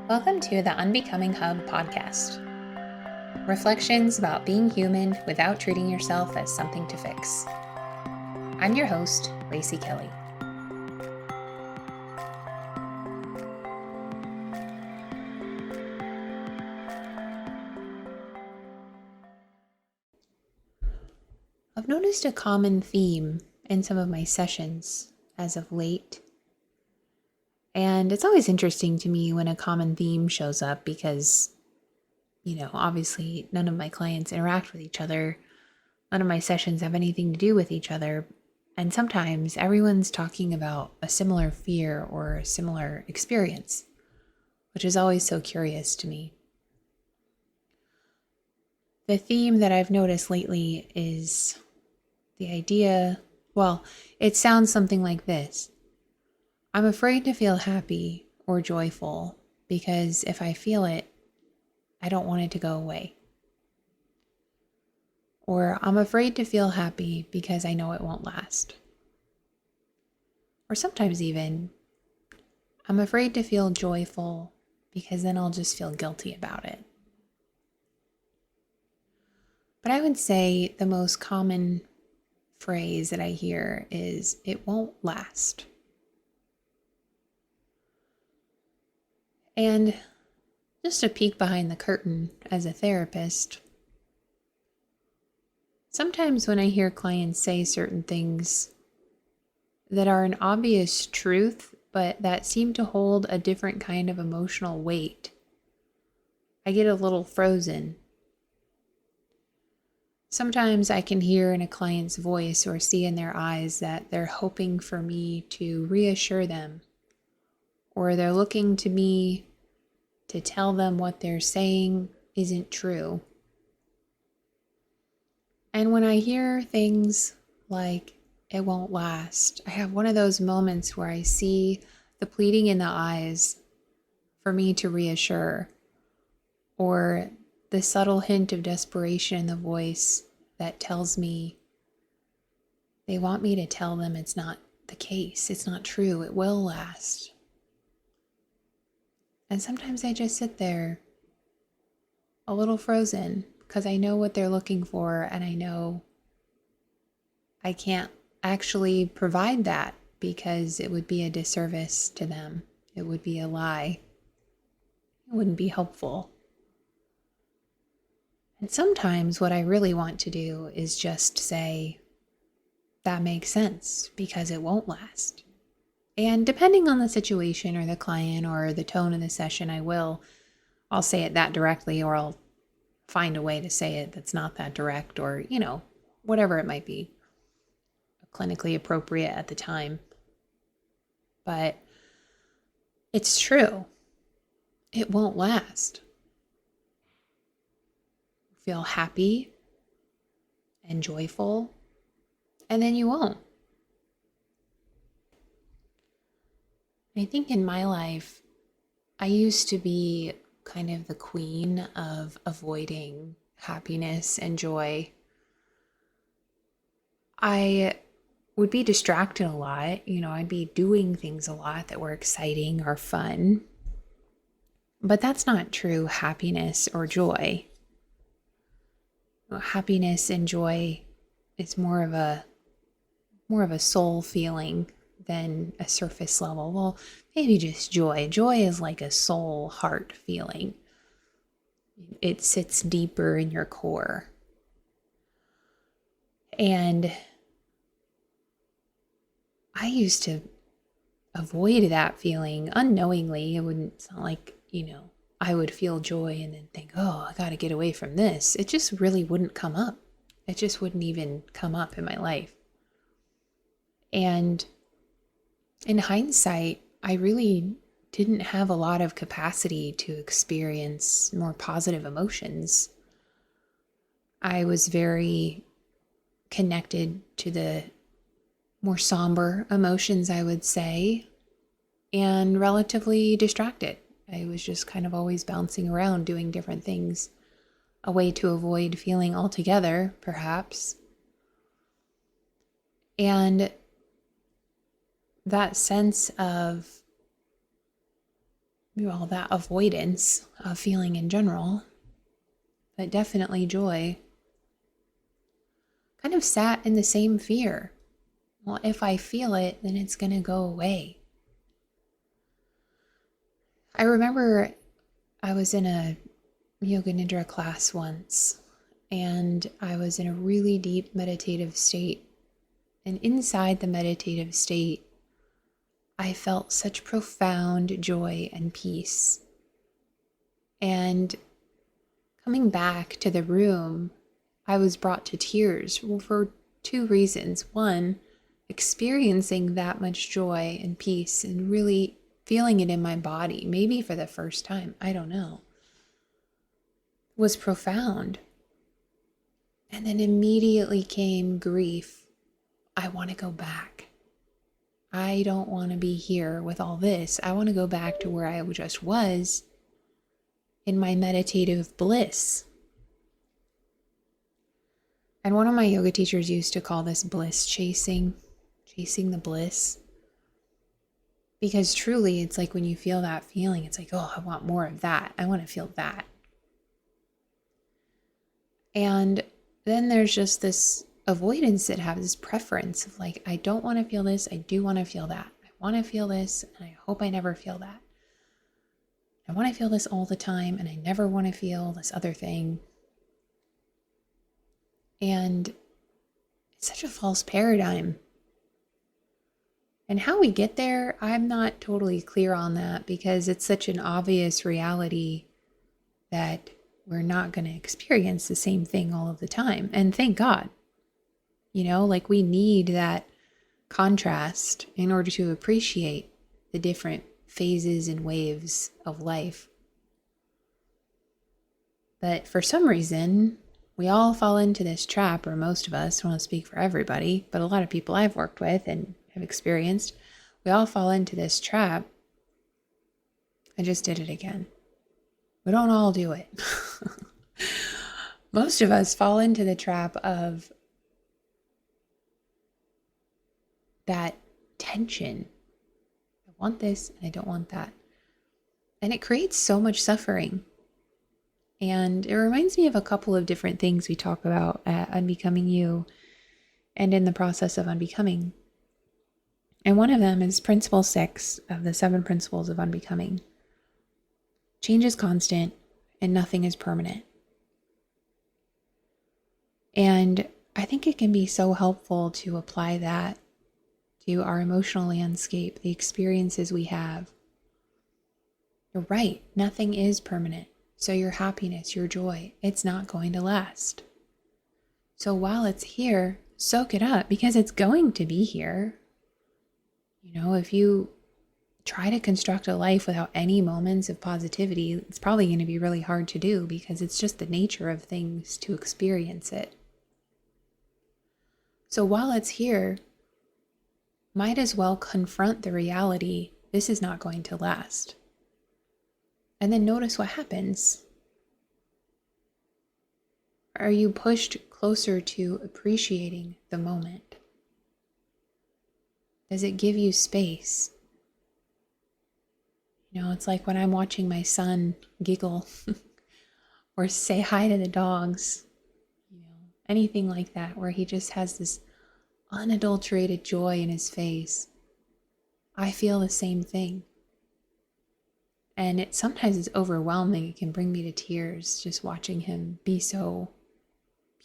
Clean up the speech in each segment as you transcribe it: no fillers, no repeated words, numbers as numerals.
Welcome to the Unbecoming Hub podcast. Reflections about being human without treating yourself as something to fix. I'm your host, Lacey Kelly. I've noticed a common theme in some of my sessions as of late. And it's always interesting to me when a common theme shows up because, obviously none of my clients interact with each other. None of my sessions have anything to do with each other. And sometimes everyone's talking about a similar fear or a similar experience, which is always so curious to me. The theme that I've noticed lately is the idea, it sounds something like this. I'm afraid to feel happy or joyful because if I feel it, I don't want it to go away. Or I'm afraid to feel happy because I know it won't last. Or sometimes even, I'm afraid to feel joyful because then I'll just feel guilty about it. But I would say the most common phrase that I hear is, it won't last. And just a peek behind the curtain as a therapist, sometimes when I hear clients say certain things that are an obvious truth, but that seem to hold a different kind of emotional weight, I get a little frozen. Sometimes I can hear in a client's voice or see in their eyes that they're hoping for me to reassure them, or they're looking to me to tell them what they're saying isn't true. And when I hear things like, it won't last, I have one of those moments where I see the pleading in the eyes for me to reassure, or the subtle hint of desperation in the voice that tells me they want me to tell them it's not the case, it's not true, it will last. And sometimes I just sit there a little frozen because I know what they're looking for and I know I can't actually provide that because it would be a disservice to them. It would be a lie. It wouldn't be helpful. And sometimes what I really want to do is just say, that makes sense because it won't last. And depending on the situation or the client or the tone of the session, I'll say it that directly, or I'll find a way to say it that's not that direct, or, whatever it might be clinically appropriate at the time. But it's true. It won't last. Feel happy and joyful, and then you won't. I think in my life, I used to be kind of the queen of avoiding happiness and joy. I would be distracted a lot. I'd be doing things a lot that were exciting or fun. But that's not true happiness or joy. Happiness and joy is more of a soul feeling than a surface level. Well, maybe just joy. Joy is like a soul heart feeling. It sits deeper in your core. And I used to avoid that feeling unknowingly. It's not like, I would feel joy and then think, oh, I got to get away from this. It just really wouldn't come up. It just wouldn't even come up in my life. And in hindsight, I really didn't have a lot of capacity to experience more positive emotions. I was very connected to the more somber emotions, I would say, and relatively distracted. I was just kind of always bouncing around doing different things, a way to avoid feeling altogether, perhaps. And that sense of all that avoidance of feeling in general, but definitely joy, kind of sat in the same fear. Well, if I feel it, then it's going to go away. I remember I was in a yoga nidra class once, and I was in a really deep meditative state. And inside the meditative state, I felt such profound joy and peace. And coming back to the room, I was brought to tears for two reasons. One, experiencing that much joy and peace and really feeling it in my body, maybe for the first time, I don't know, was profound. And then immediately came grief. I want to go back. I don't want to be here with all this. I want to go back to where I just was in my meditative bliss. And one of my yoga teachers used to call this bliss chasing the bliss. Because truly, it's like when you feel that feeling, it's like, oh, I want more of that. I want to feel that. And then there's just this avoidance that has this preference of like, I don't want to feel this. I do want to feel that. I want to feel this, and I hope I never feel that. I want to feel this all the time, and I never want to feel this other thing. And it's such a false paradigm. And how we get there, I'm not totally clear on that, because it's such an obvious reality that we're not going to experience the same thing all of the time. And thank God, like we need that contrast in order to appreciate the different phases and waves of life. But for some reason, we all fall into this trap, or most of us, I don't want to speak for everybody, but a lot of people I've worked with and have experienced, we all fall into this trap. I just did it again. We don't all do it. Most of us fall into the trap of that tension. I want this and I don't want that. And it creates so much suffering. And it reminds me of a couple of different things we talk about at Unbecoming You and in the process of unbecoming. And one of them is Principle 6 of the 7 Principles of Unbecoming. Change is constant and nothing is permanent. And I think it can be so helpful to apply that to our emotional landscape, the experiences we have. You're right, nothing is permanent. So your happiness, your joy, it's not going to last. So while it's here, soak it up, because it's going to be here. If you try to construct a life without any moments of positivity, it's probably going to be really hard to do, because it's just the nature of things to experience it. So while it's here, might as well confront the reality, this is not going to last. And then notice what happens. Are you pushed closer to appreciating the moment? Does it give you space? It's like when I'm watching my son giggle or say hi to the dogs, anything like that, where he just has this unadulterated joy in his face. I feel the same thing. And sometimes it's overwhelming. It can bring me to tears just watching him be so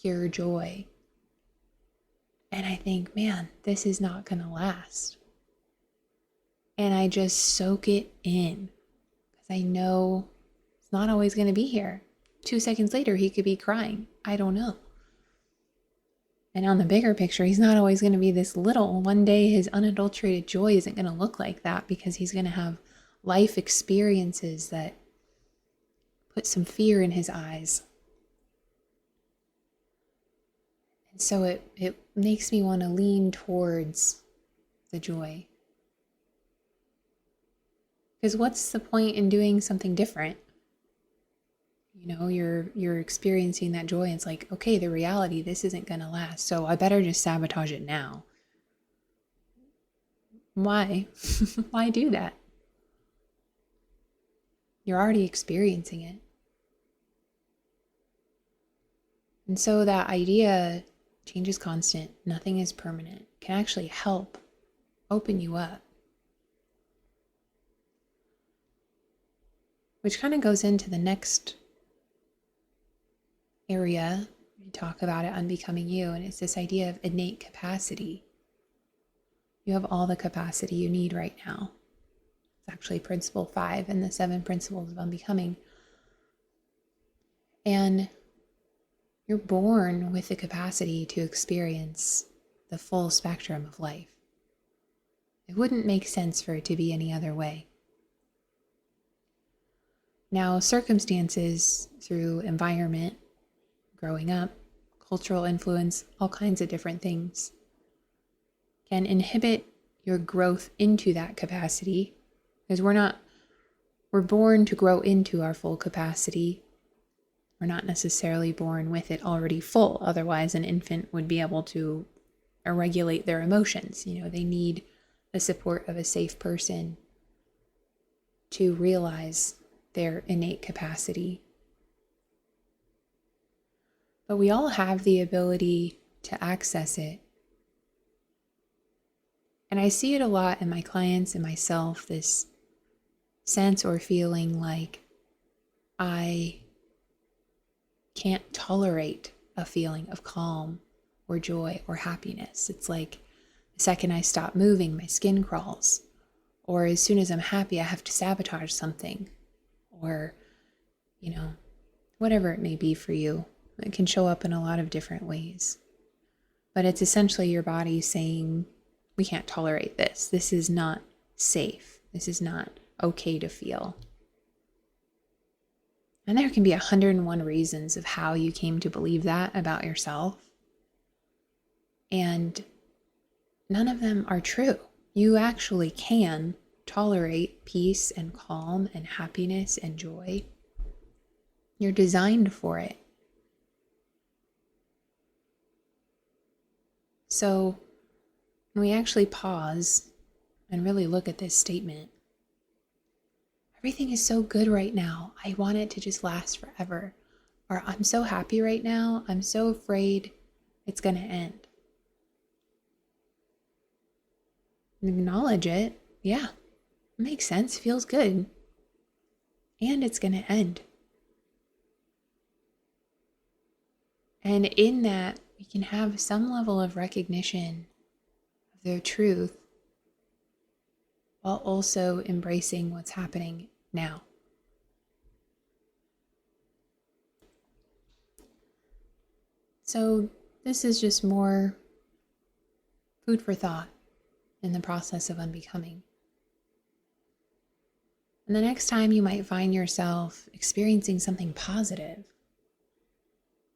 pure joy. And I think, man, this is not going to last. And I just soak it in, because I know it's not always going to be here. 2 seconds later, he could be crying. I don't know. And on the bigger picture, he's not always going to be this little. One day, his unadulterated joy isn't going to look like that, because he's going to have life experiences that put some fear in his eyes. And so it makes me want to lean towards the joy. Because what's the point in doing something different? You're experiencing that joy, and it's like, okay, the reality, this isn't going to last, so I better just sabotage it now. Why? Why do that? You're already experiencing it. And so that idea, change is constant, nothing is permanent, can actually help open you up. Which kind of goes into the next area. We talk about it, unbecoming you, and it's this idea of innate capacity. You have all the capacity you need right now. It's actually principle 5 in the 7 principles of unbecoming. And you're born with the capacity to experience the full spectrum of life. It wouldn't make sense for it to be any other way. Now, circumstances through environment, growing up, cultural influence, all kinds of different things can inhibit your growth into that capacity, because we're born to grow into our full capacity. We're not necessarily born with it already full. Otherwise, an infant would be able to regulate their emotions. They need the support of a safe person to realize their innate capacity. But we all have the ability to access it. And I see it a lot in my clients and myself, this sense or feeling like I can't tolerate a feeling of calm or joy or happiness. It's like the second I stop moving, my skin crawls. Or as soon as I'm happy, I have to sabotage something. Or, whatever it may be for you. It can show up in a lot of different ways. But it's essentially your body saying, we can't tolerate this. This is not safe. This is not okay to feel. And there can be 101 reasons of how you came to believe that about yourself. And none of them are true. You actually can tolerate peace and calm and happiness and joy. You're designed for it. So when we actually pause and really look at this statement, everything is so good right now. I want it to just last forever. Or I'm so happy right now. I'm so afraid it's going to end. Acknowledge it. Yeah, it makes sense. Feels good. And it's going to end. And in that, we can have some level of recognition of their truth while also embracing what's happening now. So this is just more food for thought in the process of unbecoming. And the next time you might find yourself experiencing something positive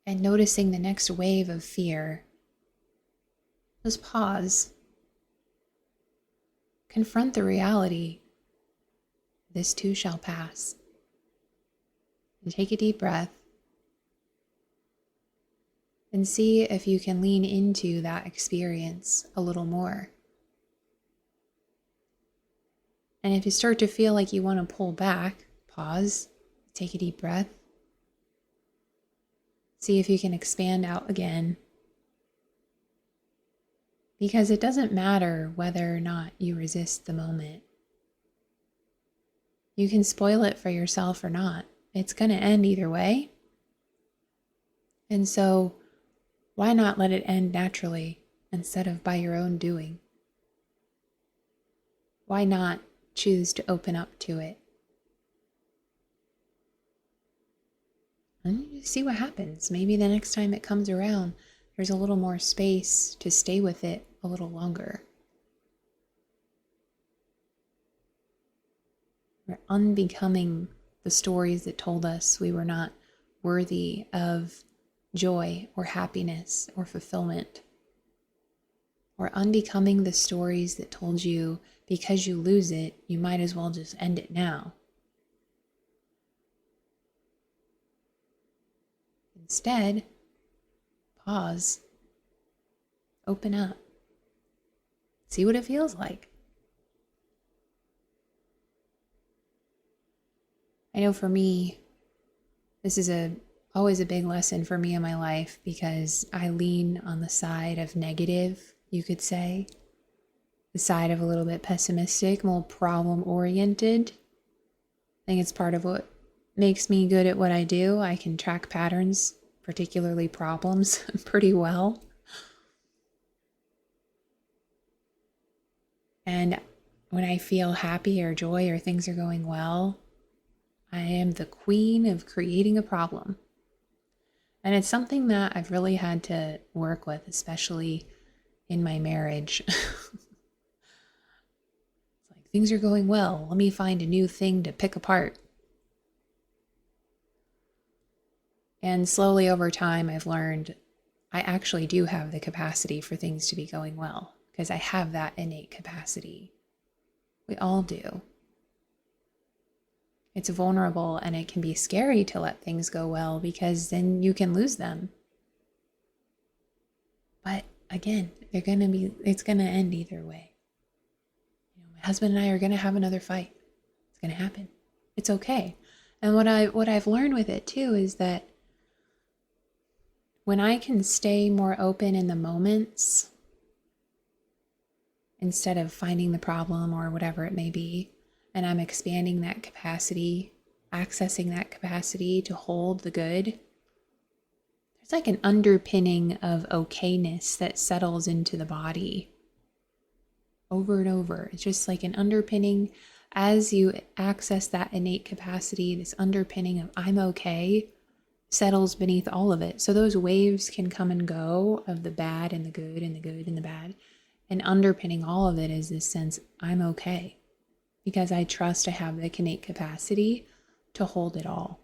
and noticing the next wave of fear, just pause. Confront the reality. This too shall pass. And take a deep breath and see if you can lean into that experience a little more. And if you start to feel like you want to pull back, pause, take a deep breath. See if you can expand out again. Because it doesn't matter whether or not you resist the moment. You can spoil it for yourself or not. It's going to end either way. And so, why not let it end naturally instead of by your own doing? Why not choose to open up to it? And you see what happens. Maybe the next time it comes around, there's a little more space to stay with it a little longer. We're unbecoming the stories that told us we were not worthy of joy or happiness or fulfillment. Or unbecoming the stories that told you because you lose it, you might as well just end it now. Instead, pause, open up, see what it feels like. I know for me, this is always a big lesson for me in my life because I lean on the side of negative, you could say, the side of a little bit pessimistic, more problem oriented. I think it's part of what makes me good at what I do. I can track patterns, particularly problems, pretty well. And when I feel happy or joy or things are going well, I am the queen of creating a problem. And it's something that I've really had to work with, especially in my marriage. It's like, things are going well. Let me find a new thing to pick apart. And slowly over time, I've learned I actually do have the capacity for things to be going well because I have that innate capacity. We all do. It's vulnerable and it can be scary to let things go well because then you can lose them. But again, it's going to end either way. My husband and I are going to have another fight. It's going to happen. It's okay. And what I've learned with it too is that when I can stay more open in the moments instead of finding the problem or whatever it may be, and I'm expanding that capacity, accessing that capacity to hold the good, there's like an underpinning of okayness that settles into the body over and over. It's just like an underpinning as you access that innate capacity, this underpinning of I'm okay settles beneath all of it. So those waves can come and go of the bad and the good and the good and the bad. And underpinning all of it is this sense, I'm okay. Because I trust I have the innate capacity to hold it all.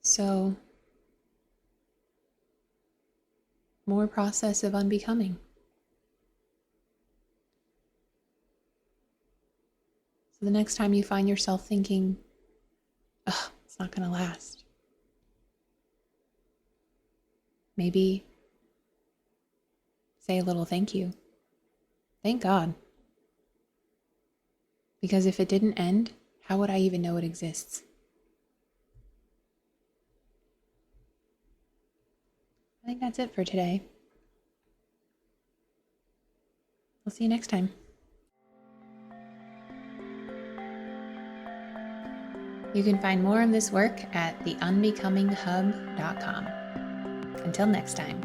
So, more process of unbecoming. So the next time you find yourself thinking, oh, it's not going to last, maybe say a little thank you. Thank God. Because if it didn't end, how would I even know it exists? I think that's it for today. We'll see you next time. You can find more of this work at theunbecominghub.com. Until next time.